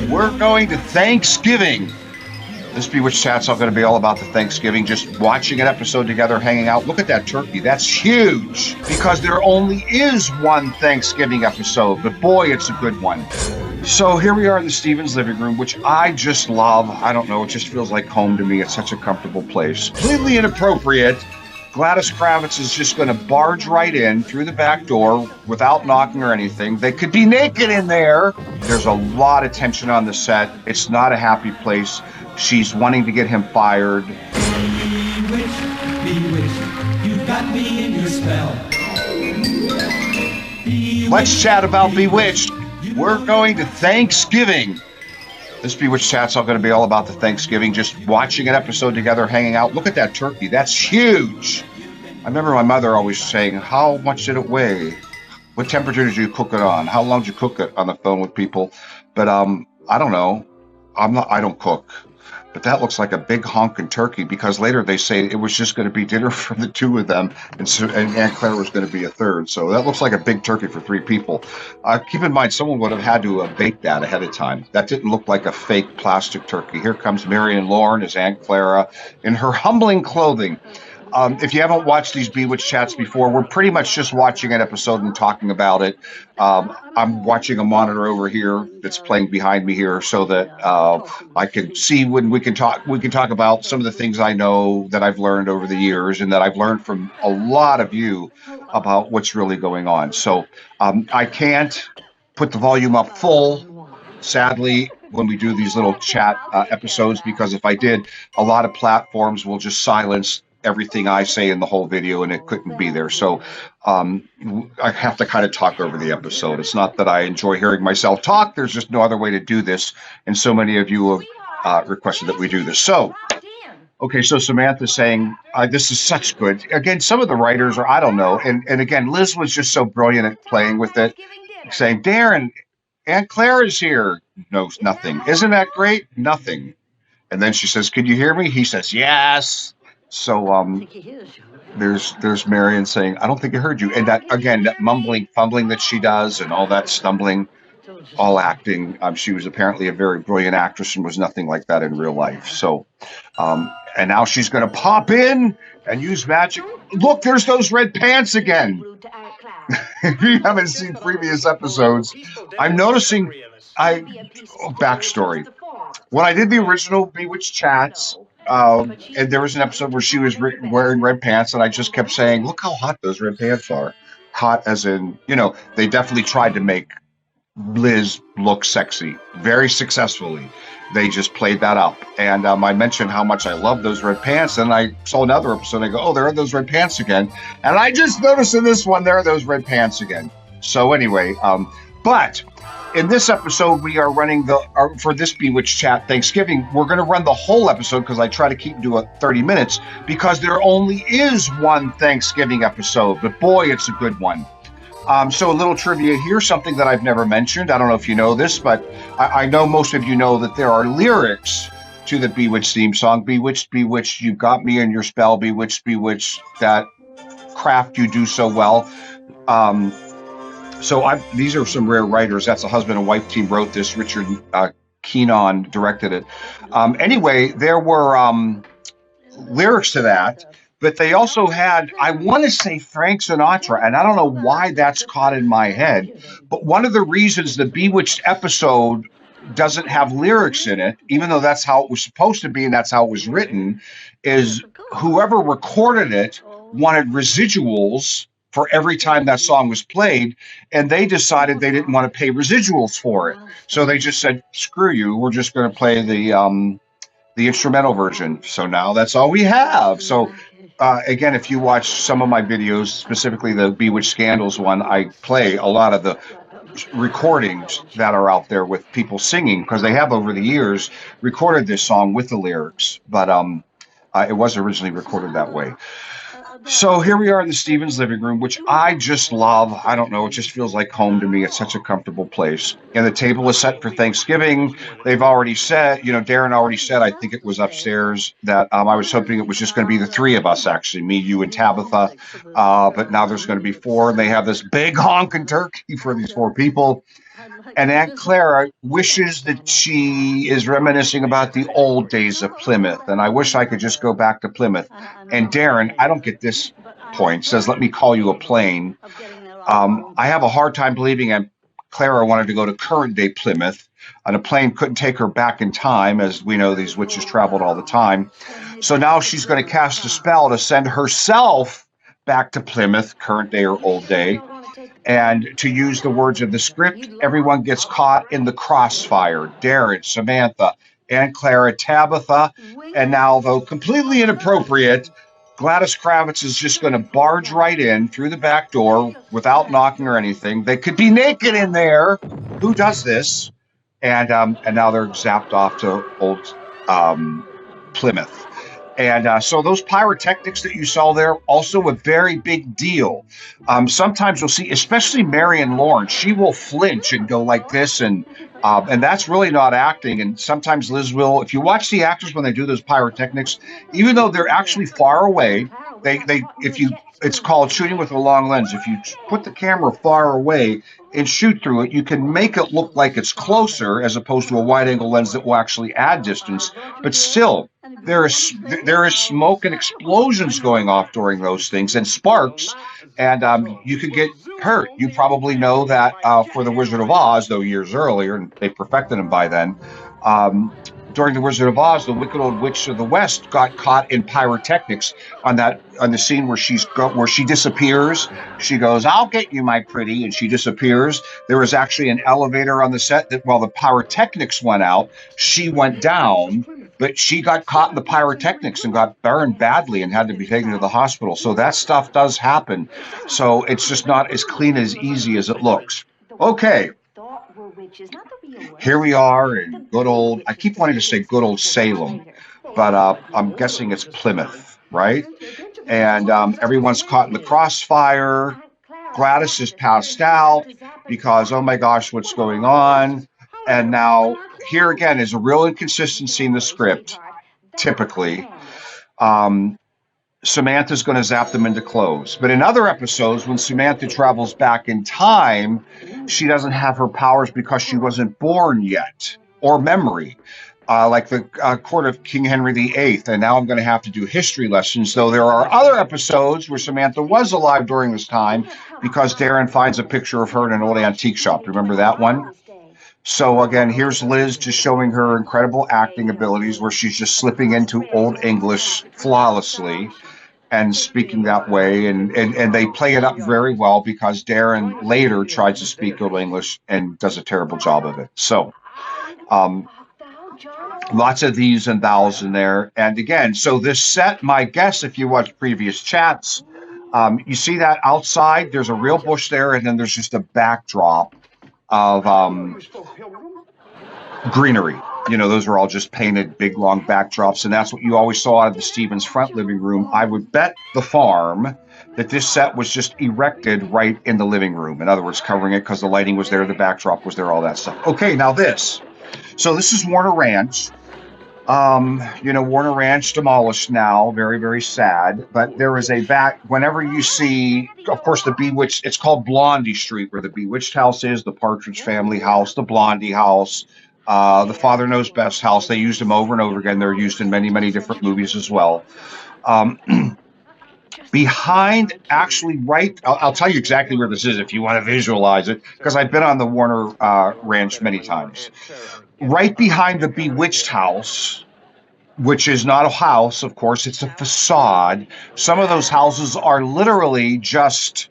We're going to Thanksgiving. This Bewitched Chat's all going to be all about the Thanksgiving, just watching an episode together, hanging out. Look at that turkey. That's huge because there only is one Thanksgiving episode, but boy, it's a good one. So here we are in the Stevens living room, which I just love. I don't know, it just feels like home to me. It's such a comfortable place. Completely inappropriate. Gladys Kravitz is just going to barge right in through the back door without knocking or anything. They could be naked in there. There's a lot of tension on the set. It's not a happy place. She's wanting to get him fired. Bewitched, bewitched, you've got me in your spell. Let's chat about Bewitched. We're going to Thanksgiving. This Bewitched Chat's all going to be all about the Thanksgiving, just watching an episode together, hanging out. Look at that turkey. That's huge. I remember my mother always saying, how much did it weigh? What temperature did you cook it on? How long did you cook it on the phone with people? But I don't know. I don't cook. But that looks like a big honking turkey because later they say it was just going to be dinner for the two of them, and Aunt Clara was going to be a third. So that looks like a big turkey for three people. Keep in mind, someone would have had to bake that ahead of time. That didn't look like a fake plastic turkey. Here comes Mary and Lauren as Aunt Clara in her humbling clothing. If you haven't watched these Bewitched Chats before, we're pretty much just watching an episode and talking about it. I'm watching a monitor over here that's playing behind me here so that I can see when we can talk about some of the things I know that I've learned over the years and that I've learned from a lot of you about what's really going on. So I can't put the volume up full, sadly, when we do these little chat episodes, because if I did, a lot of platforms will just silence everything I say in the whole video and it couldn't be there. So I have to kind of talk over the episode. It's not that I enjoy hearing myself talk. There's just no other way to do this. And so many of you have requested that we do this. So, okay, so Samantha's saying, this is such good. Again, some of the writers are, I don't know. And again, Liz was just so brilliant at playing with it, saying, Darrin, Aunt Clara's here. No, nothing. Isn't that great? Nothing. And then she says, can you hear me? He says, yes. So there's Marion saying, I don't think I heard you. And that, again, that mumbling, fumbling that she does and all that stumbling, all acting. She was apparently a very brilliant actress and was nothing like that in real life. So, and now she's going to pop in and use magic. Look, there's those red pants again. If you haven't seen previous episodes, I'm noticing, backstory. When I did the original Bewitched Chats, and there was an episode where she was wearing red pants, and I just kept saying, look how hot those red pants are. Hot as in, they definitely tried to make Liz look sexy very successfully. They just played that up. And I mentioned how much I love those red pants, and I saw another episode, and I go, oh, there are those red pants again. And I just noticed in this one, there are those red pants again. So anyway, but in this episode, we are running for this Bewitched Chat Thanksgiving, we're going to run the whole episode because I try to keep to 30 minutes because there only is one Thanksgiving episode, but boy, it's a good one. So a little trivia here, something that I've never mentioned. I don't know if you know this, but I know most of you know that there are lyrics to the Bewitched theme song. Bewitched, bewitched, you got me in your spell. Bewitched, bewitched, that craft you do so well. So these are some rare writers. That's a husband and wife team wrote this. Richard Keenan directed it. Anyway, there were lyrics to that, but they also had, I want to say Frank Sinatra, and I don't know why that's caught in my head, but one of the reasons the Bewitched episode doesn't have lyrics in it, even though that's how it was supposed to be and that's how it was written, is whoever recorded it wanted residuals for every time that song was played, and they decided they didn't want to pay residuals for it. So they just said, screw you, we're just going to play the instrumental version. So now that's all we have. So again, if you watch some of my videos, specifically the Bewitched Scandals one, I play a lot of the recordings that are out there with people singing, because they have over the years recorded this song with the lyrics, but it was originally recorded that way. So here we are in the Stevens living room, which I just love. I don't know, it just feels like home to me. It's such a comfortable place. And the table is set for Thanksgiving. They've already said, Darrin already said, I think it was upstairs, that I was hoping it was just going to be the three of us, actually, me, you, and Tabitha. But now there's going to be four, and they have this big honking turkey for these four people. And Aunt Clara wishes that she is reminiscing about the old days of Plymouth. And I wish I could just go back to Plymouth. And Darrin, I don't get this point, says, let me call you a plane. I have a hard time believing Aunt Clara wanted to go to current day Plymouth, and a plane couldn't take her back in time. As we know, these witches traveled all the time. So now she's going to cast a spell to send herself back to Plymouth, current day or old day. And to use the words of the script, everyone gets caught in the crossfire. Darrin, Samantha, Aunt Clara, Tabitha, and now, though completely inappropriate, Gladys Kravitz is just going to barge right in through the back door without knocking or anything. They could be naked in there. Who does this? And now they're zapped off to old Plymouth. And so those pyrotechnics that you saw there, also a very big deal. Sometimes you'll see, especially Marion Lawrence, she will flinch and go like this, and that's really not acting. And sometimes Liz will, if you watch the actors when they do those pyrotechnics, even though they're actually far away, it's called shooting with a long lens. If you put the camera far away and shoot through it, you can make it look like it's closer as opposed to a wide angle lens that will actually add distance. But still, there is smoke and explosions going off during those things and sparks, and you could get hurt. You probably know that for The Wizard of Oz, though years earlier, and they perfected them by then. During The Wizard of Oz, the Wicked Old Witch of the West got caught in pyrotechnics on the scene where she disappears. She goes, "I'll get you, my pretty," and she disappears. There was actually an elevator on the set that while the pyrotechnics went out, she went down, but she got caught in the pyrotechnics and got burned badly and had to be taken to the hospital. So that stuff does happen. So it's just not as clean as easy as it looks. Okay. Here we are in good old, I keep wanting to say good old Salem, but I'm guessing it's Plymouth, right? And everyone's caught in the crossfire. Gladys is passed out because, oh my gosh, what's going on? And now here again is a real inconsistency in the script, typically. Samantha's going to zap them into clothes. But in other episodes, when Samantha travels back in time, she doesn't have her powers because she wasn't born yet, or memory, like the court of King Henry VIII. And now I'm going to have to do history lessons, though there are other episodes where Samantha was alive during this time because Darrin finds a picture of her in an old antique shop. Remember that one? So again, here's Liz just showing her incredible acting abilities where she's just slipping into Old English flawlessly and speaking that way. And they play it up very well because Darrin later tries to speak Old English and does a terrible job of it. So lots of these and thous in there. And again, so this set, my guess, if you watch previous chats, you see that outside, there's a real bush there, and then there's just a backdrop of greenery. You know, those are all just painted big long backdrops, and that's what you always saw out of the Stevens front living room. I would bet the farm that this set was just erected right in the living room. In other words, covering it because the lighting was there, the backdrop was there, all that stuff. Okay, now this. So this is Warner Ranch. Warner Ranch demolished now, very, very sad. But there is a whenever you see, of course, the Bewitched, it's called Blondie Street, where the Bewitched house is, the Partridge Family house, the Blondie house, the Father Knows Best house. They used them over and over again. They're used in many, many different movies as well. Behind, actually, I'll tell you exactly where this is if you want to visualize it, because I've been on the Warner Ranch many times. Right behind the Bewitched house, which is not a house, of course, it's a facade. Some of those houses are literally just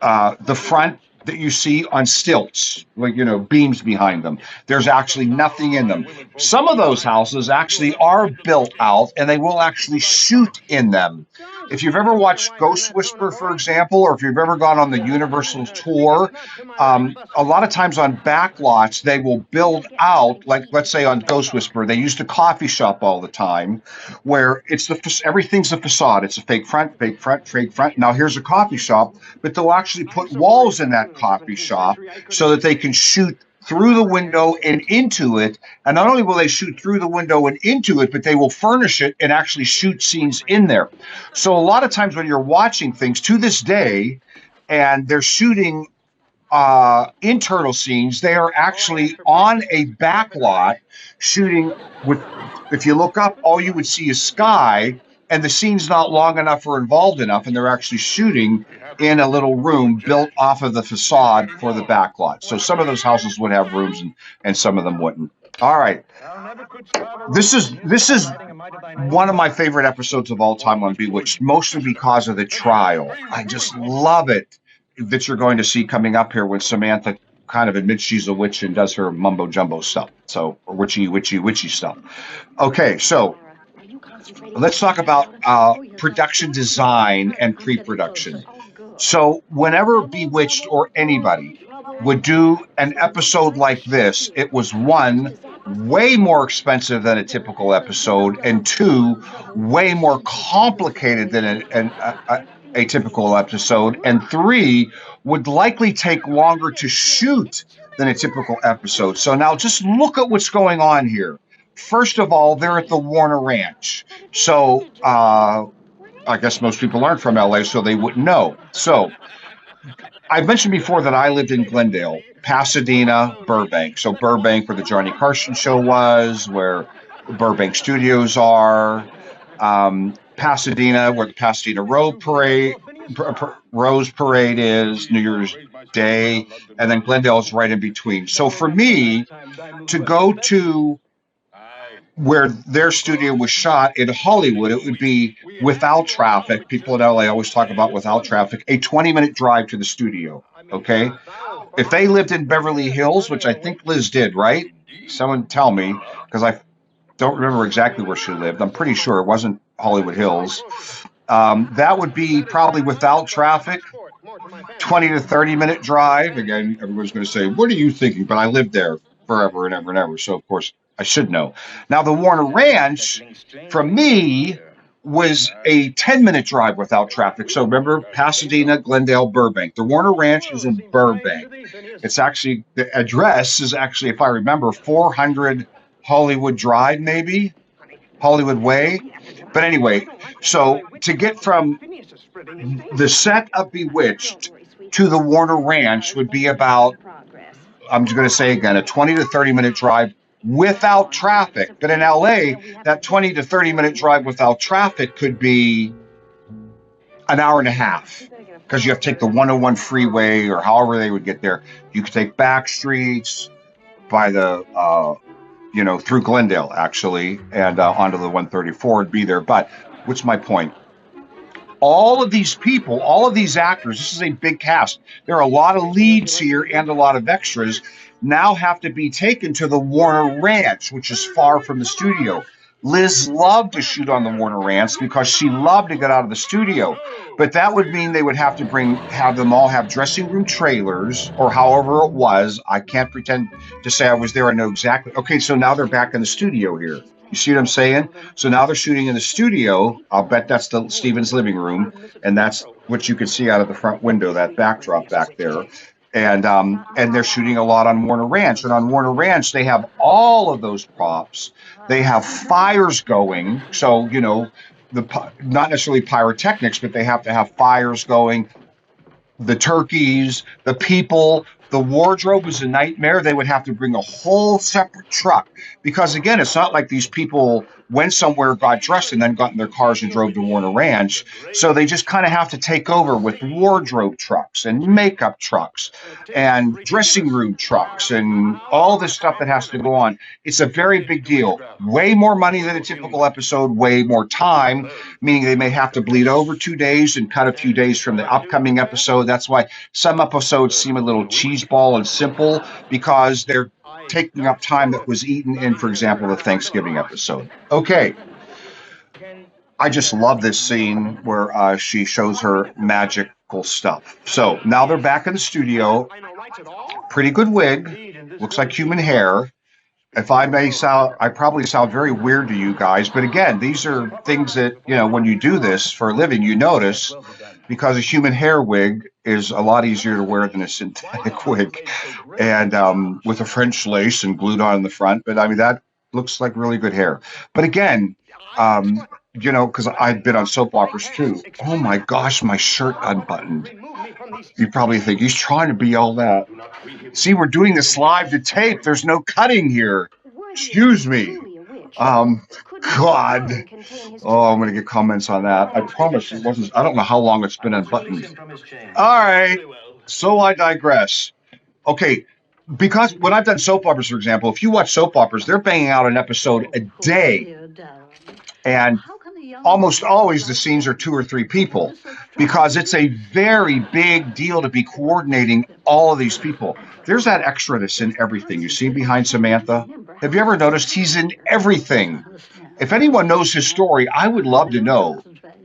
the front that you see on stilts, like, beams behind them. There's actually nothing in them. Some of those houses actually are built out, and they will actually shoot in them. If you've ever watched Ghost Whisperer, for example, or if you've ever gone on the Universal tour, a lot of times on back lots, they will build out, like, let's say on Ghost Whisperer, they used a coffee shop all the time, where everything's a facade. It's a fake front, fake front, fake front. Now here's a coffee shop, but they'll actually put walls in that coffee shop so that they can shoot through the window and into it. And not only will they shoot through the window and into it, but they will furnish it and actually shoot scenes in there. So a lot of times when you're watching things to this day, and they're shooting internal scenes. They are actually on a back lot shooting with, if you look up, all you would see is sky, and the scene's not long enough or involved enough, and they're actually shooting in a little room built off of the facade for the back lot. So some of those houses would have rooms and some of them wouldn't. All right. This is one of my favorite episodes of all time on Bewitched, mostly because of the trial. I just love it that you're going to see coming up here when Samantha kind of admits she's a witch and does her mumbo jumbo stuff. So, or witchy stuff. Okay, so let's talk about production design and pre-production. So whenever Bewitched or anybody would do an episode like this, it was one, way more expensive than a typical episode, and two, way more complicated than a typical episode, and three, would likely take longer to shoot than a typical episode. So now just look at what's going on here. First of all, they're at the Warner Ranch. So I guess most people aren't from LA, so they wouldn't know. So I've mentioned before that I lived in Glendale, Pasadena, Burbank. So Burbank, where the Johnny Carson show was, where Burbank Studios are, Pasadena, where the Pasadena Rose Parade is, New Year's Day, and then Glendale is right in between. So for me to go to where their studio was shot in Hollywood, it would be without traffic. People in LA always talk about without traffic, a 20-minute drive to the studio, okay? If they lived in Beverly Hills, which I think Liz did, right? Someone tell me, because I don't remember exactly where she lived. I'm pretty sure it wasn't Hollywood Hills. That would be probably without traffic, 20 to 30-minute drive. Again, everyone's going to say, what are you thinking? But I lived there forever and ever and ever, so of course I should know. Now, the Warner Ranch, from me, was a 10-minute drive without traffic. So remember, Pasadena, Glendale, Burbank. The Warner Ranch is in Burbank. It's actually, the address is actually, if I remember, 400 Hollywood Drive, maybe? Hollywood Way. But anyway, so to get from the set of Bewitched to the Warner Ranch would be about, I'm just going to say again, a 20 to 30-minute drive without traffic. But in LA, that 20 to 30-minute drive without traffic could be an hour and a half, because you have to take the 101 freeway or however they would get there. You could take back streets by the, through Glendale, actually, and onto the 134 and be there. But what's my point? All of these people, all of these actors, this is a big cast. There are a lot of leads here and a lot of extras, now have to be taken to the Warner Ranch, which is far from the studio. Liz loved to shoot on the Warner Ranch because she loved to get out of the studio. But that would mean they would have to have them all have dressing room trailers, or however it was. I can't pretend to say I was there. I know exactly. Okay, so now they're back in the studio here. You see what I'm saying? So now they're shooting in the studio. I'll bet that's the Stevens living room, and that's what you can see out of the front window, that backdrop back there. And they're shooting a lot on Warner Ranch. And on Warner Ranch, they have all of those props. They have fires going. So, not necessarily pyrotechnics, but they have to have fires going. The turkeys, the people, the wardrobe is a nightmare. They would have to bring a whole separate truck because, again, it's not like these people went somewhere, got dressed, and then got in their cars and drove to Warner Ranch. So they just kind of have to take over with wardrobe trucks and makeup trucks and dressing room trucks and all this stuff that has to go on. It's a very big deal. Way more money than a typical episode, way more time, meaning they may have to bleed over 2 days and cut a few days from the upcoming episode. That's why some episodes seem a little cheeseball and simple, because they're taking up time that was eaten in, for example, the Thanksgiving episode. Okay. I just love this scene where she shows her magical stuff. So now they're back in the studio. Pretty good wig. Looks like human hair. If I may sound, I probably sound very weird to you guys, but again, these are things that, when you do this for a living, you notice, because a human hair wig is a lot easier to wear than a synthetic wig, and with a French lace and glued on in the front. But I mean, that looks like really good hair. But again, because I've been on soap operas too. Oh my gosh, my shirt unbuttoned. You probably think he's trying to be all that. See, we're doing this live to tape. There's no cutting here. Excuse me. God. Oh, I'm going to get comments on that. I promise it wasn't. I don't know how long it's been unbuttoned. All right. So I digress. Okay. Because when I've done soap operas, for example, if you watch soap operas, they're banging out an episode a day. And almost always the scenes are 2 or 3 people because it's a very big deal to be coordinating all of these people. There's that extra that's in everything. You see behind Samantha? Have you ever noticed he's in everything? If anyone knows his story, I would love to know.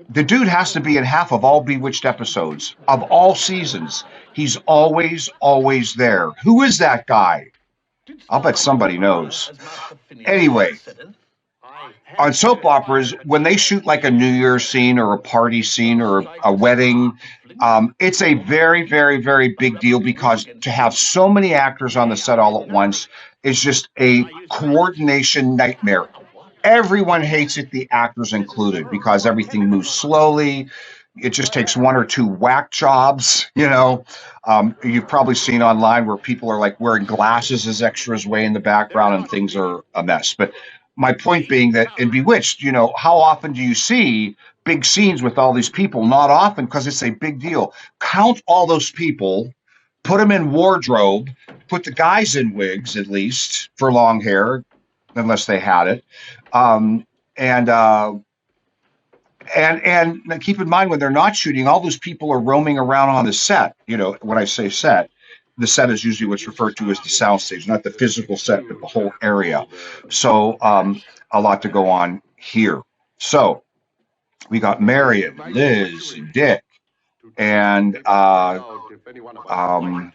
The dude has to be in half of all Bewitched episodes, of all seasons. He's always, always there. Who is that guy? I'll bet somebody knows. Anyway, on soap operas, when they shoot like a New Year's scene or a party scene or a wedding, it's a very, very, very big deal because to have so many actors on the set all at once is just a coordination nightmare. Everyone hates it, the actors included, because everything moves slowly. It just takes 1 or 2 whack jobs, You've probably seen online where people are like wearing glasses as extras way in the background and things are a mess. But my point being that in Bewitched, how often do you see big scenes with all these people? Not often, because it's a big deal. Count all those people, put them in wardrobe, put the guys in wigs, at least, for long hair, unless they had it. And keep in mind, when they're not shooting, all those people are roaming around on the set. When I say set, the set is usually what's referred to as the soundstage, not the physical set, but the whole area. So a lot to go on here. So we got Marion, Liz, Dick, and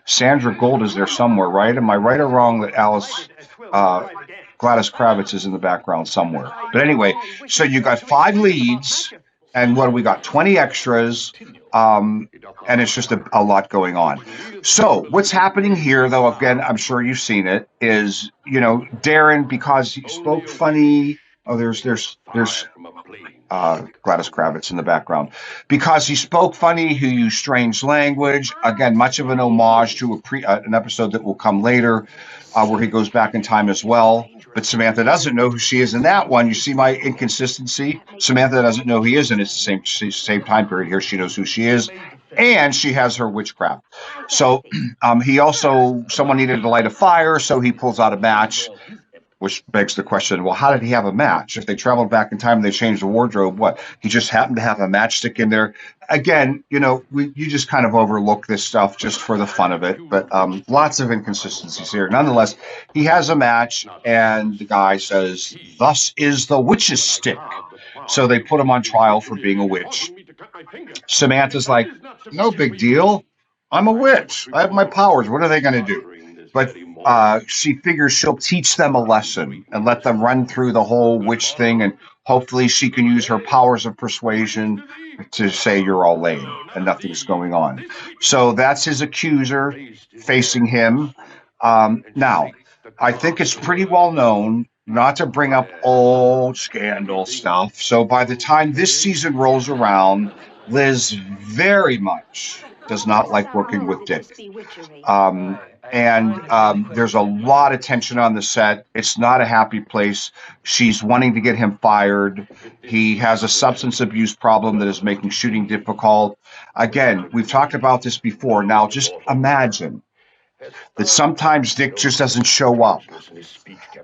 Sandra Gold is there somewhere, right? Am I right or wrong that Gladys Kravitz is in the background somewhere? But anyway, so you got 5 leads, and what do we got? 20 extras. And it's just a lot going on. So what's happening here, though, again, I'm sure you've seen it, is, Darrin, because he spoke funny. Oh, there's Gladys Kravitz in the background. Because he spoke funny, he used strange language. Again, much of an homage to an episode that will come later, where he goes back in time as well. But Samantha doesn't know who she is in that one. You see my inconsistency? Samantha doesn't know who he is, and it's the same time period here. She knows who she is, and she has her witchcraft. So someone needed to light a fire, so he pulls out a match, which begs the question, well, how did he have a match? If they traveled back in time and they changed the wardrobe, what? He just happened to have a matchstick in there. Again, you just kind of overlook this stuff just for the fun of it. But lots of inconsistencies here. Nonetheless, he has a match, and the guy says, "Thus is the witch's stick." So they put him on trial for being a witch. Samantha's like, no big deal. I'm a witch. I have my powers. What are they going to do? But she figures she'll teach them a lesson and let them run through the whole witch thing, and hopefully she can use her powers of persuasion to say you're all lame and nothing's going on. So that's his accuser facing him. Now, I think it's pretty well known not to bring up old scandal stuff. So by the time this season rolls around, Liz very much does not like working with Dick. And there's a lot of tension on the set. It's not a happy place. She's wanting to get him fired. He has a substance abuse problem that is making shooting difficult. Again, we've talked about this before. Now, just imagine that sometimes Dick just doesn't show up,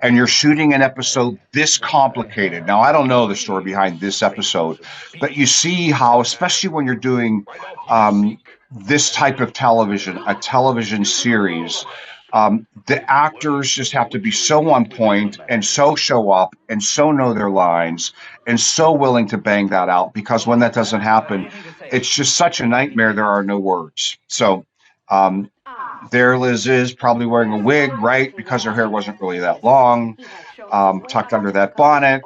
and you're shooting an episode this complicated. Now, I don't know the story behind this episode, but you see how, especially when you're doing this type of television, a television series, the actors just have to be so on point and so show up and so know their lines and so willing to bang that out, because when that doesn't happen, it's just such a nightmare. There are no words. So there Liz is, probably wearing a wig, right, because her hair wasn't really that long, tucked under that bonnet,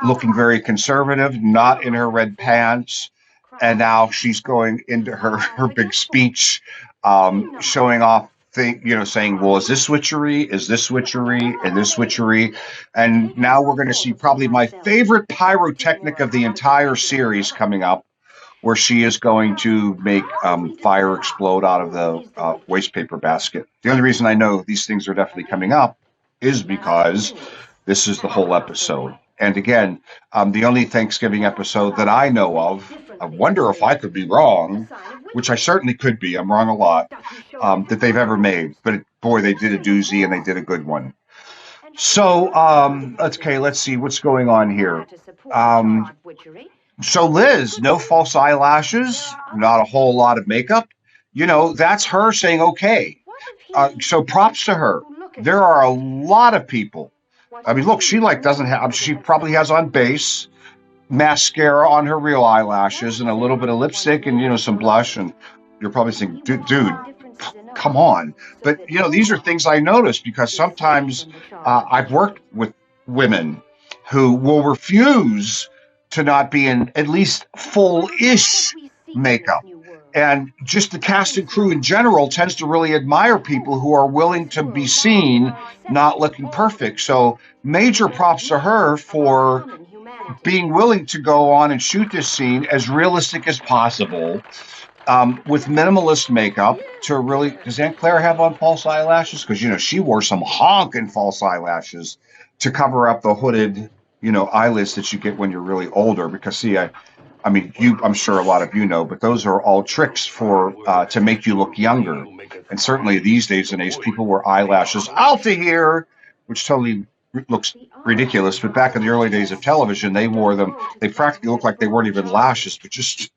looking very conservative, not in her red pants. And now she's going into her big speech, showing off saying, well, is this witchery? Is this witchery? And this witchery? And now we're going to see probably my favorite pyrotechnic of the entire series coming up, where she is going to make fire explode out of the waste paper basket. The only reason I know these things are definitely coming up is because this is the whole episode. And again, the only Thanksgiving episode that I know of, I wonder if I could be wrong, which I certainly could be, I'm wrong a lot, that they've ever made. But boy, they did a doozy and they did a good one. So, let's see what's going on here. So Liz, no false eyelashes, not a whole lot of makeup. That's her saying, okay. So props to her. There are a lot of people. I mean, look, she doesn't have, she probably has on base, mascara on her real eyelashes and a little bit of lipstick and, some blush. And you're probably thinking, dude, come on. But, these are things I notice because sometimes I've worked with women who will refuse to not be in at least full-ish makeup. And just the cast and crew in general tends to really admire people who are willing to be seen not looking perfect. So major props to her for being willing to go on and shoot this scene as realistic as possible with minimalist makeup to really... Does Aunt Clara have on false eyelashes? Because, she wore some honking false eyelashes to cover up the hooded, eyelids that you get when you're really older. Because, see, I'm sure a lot of you know, but those are all tricks for to make you look younger. And certainly these days and age, people wear eyelashes out to here, which totally looks ridiculous. But back in the early days of television, they wore them. They practically looked like they weren't even lashes, but just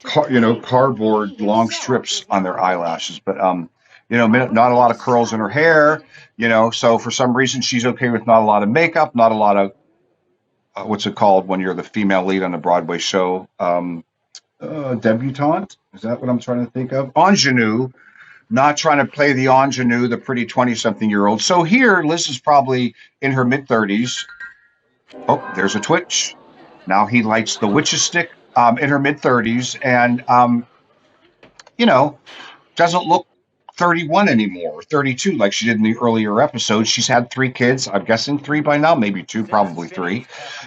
cardboard long strips on their eyelashes. But not a lot of curls in her hair. So for some reason she's okay with not a lot of makeup, not a lot of what's it called when you're the female lead on a Broadway show? Debutante? Is that what I'm trying to think of? Ingenue. Not trying to play the ingenue, the pretty 20-something-year-old. So here, Liz is probably in her mid-30s. Oh, there's a twitch. Now he lights the witch's stick in her mid-30s. And, doesn't look 31 anymore, 32 like she did in the earlier episodes. She's had 3 kids. I'm guessing 3 by now, maybe 2, probably 3.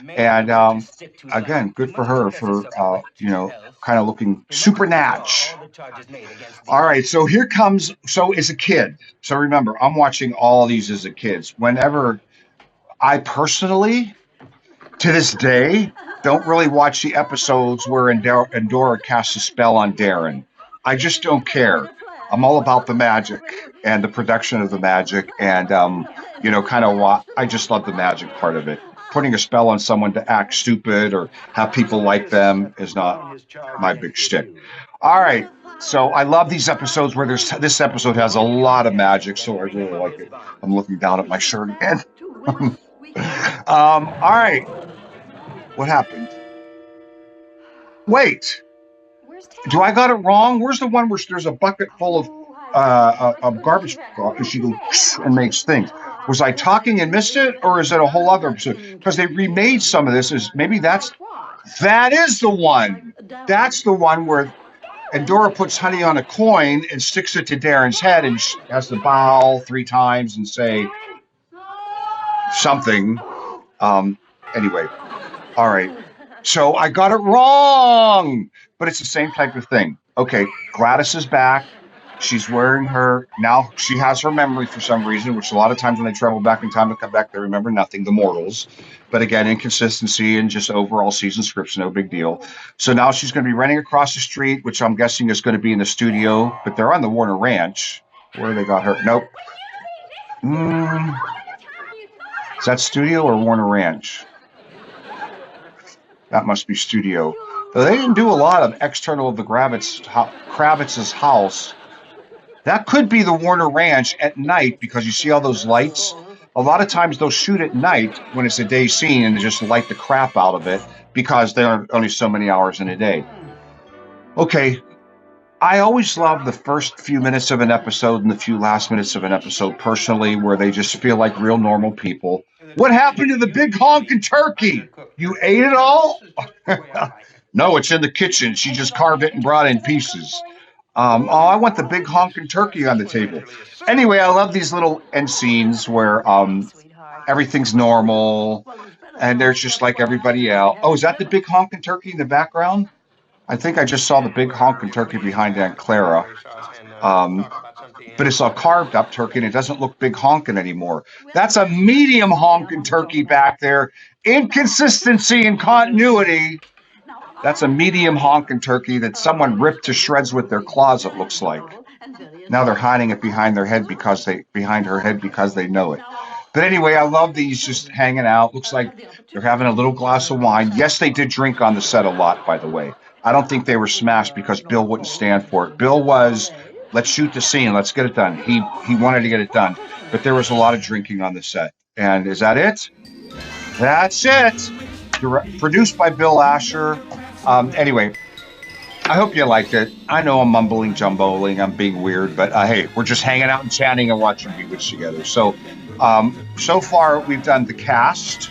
And again, good for her for, kind of looking super natch. All right, so here comes, so as a kid. So remember, I'm watching all these as a kid. Whenever I personally, to this day, don't really watch the episodes where Endora casts a spell on Darrin. I just don't care. I'm all about the magic and the production of the magic and, I just love the magic part of it. Putting a spell on someone to act stupid or have people like them is not my big shtick. All right. So I love these episodes where this episode has a lot of magic, so I really like it. I'm looking down at my shirt again. All right. What happened? Wait. Do I got it wrong? Where's the one where there's a bucket full of garbage and she goes and makes things? Was I talking and missed it, or is it a whole other episode? Because they remade some of this. That is the one. That's the one where Endora puts honey on a coin and sticks it to Darrin's head and she has to bow 3 times and say something. Anyway, all right. So I got it wrong, but it's the same type of thing. Okay, Gladys is back. She's wearing now she has her memory for some reason, which a lot of times when they travel back in time and come back, they remember nothing, the mortals. But again, inconsistency and just overall season scripts, no big deal. So now she's going to be running across the street, which I'm guessing is going to be in the studio, but they're on the Warner Ranch. Where they got her? Nope. Is that studio or Warner Ranch? That must be studio. Though they didn't do a lot of external of the Kravitz's house. That could be the Warner Ranch at night because you see all those lights. A lot of times they'll shoot at night when it's a day scene and just light the crap out of it because there are only so many hours in a day. Okay, I always love the first few minutes of an episode and the few last minutes of an episode personally where they just feel like real normal people. What happened to the big honking turkey? You ate it all? No, it's in the kitchen. She just carved it and brought in pieces. Oh, I want the big honking turkey on the table. Anyway, I love these little end scenes where everything's normal and there's just like everybody else. Oh, is that the big honking turkey in the background? I think I just saw the big honking turkey behind Aunt Clara. But it's a carved up turkey and it doesn't look big honking anymore. That's a medium honking turkey back there. Inconsistency and continuity. That's a medium honking turkey that someone ripped to shreds with their claws, it looks like. Now they're hiding it behind her head because they know it. But anyway, I love these just hanging out. Looks like they're having a little glass of wine. Yes, they did drink on the set a lot, by the way. I don't think they were smashed because Bill wouldn't stand for it. Bill was, let's shoot the scene, let's get it done. He wanted to get it done. But there was a lot of drinking on the set. And is that it? That's it. Produced by Bill Asher. Anyway, I hope you liked it. I know I'm mumbling, jumboling, I'm being weird, but hey, we're just hanging out and chatting and watching Bewitched together. So, so far we've done the cast,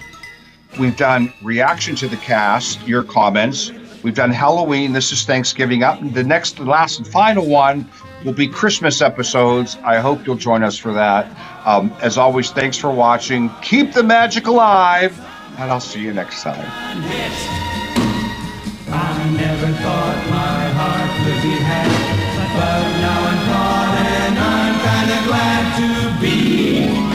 we've done reaction to the cast, your comments, we've done Halloween. This is Thanksgiving up. The next, last, and final one will be Christmas episodes. I hope you'll join us for that. As always, thanks for watching. Keep the magic alive, and I'll see you next time. I never thought my heart would be had, but now I'm caught and I'm kinda glad to be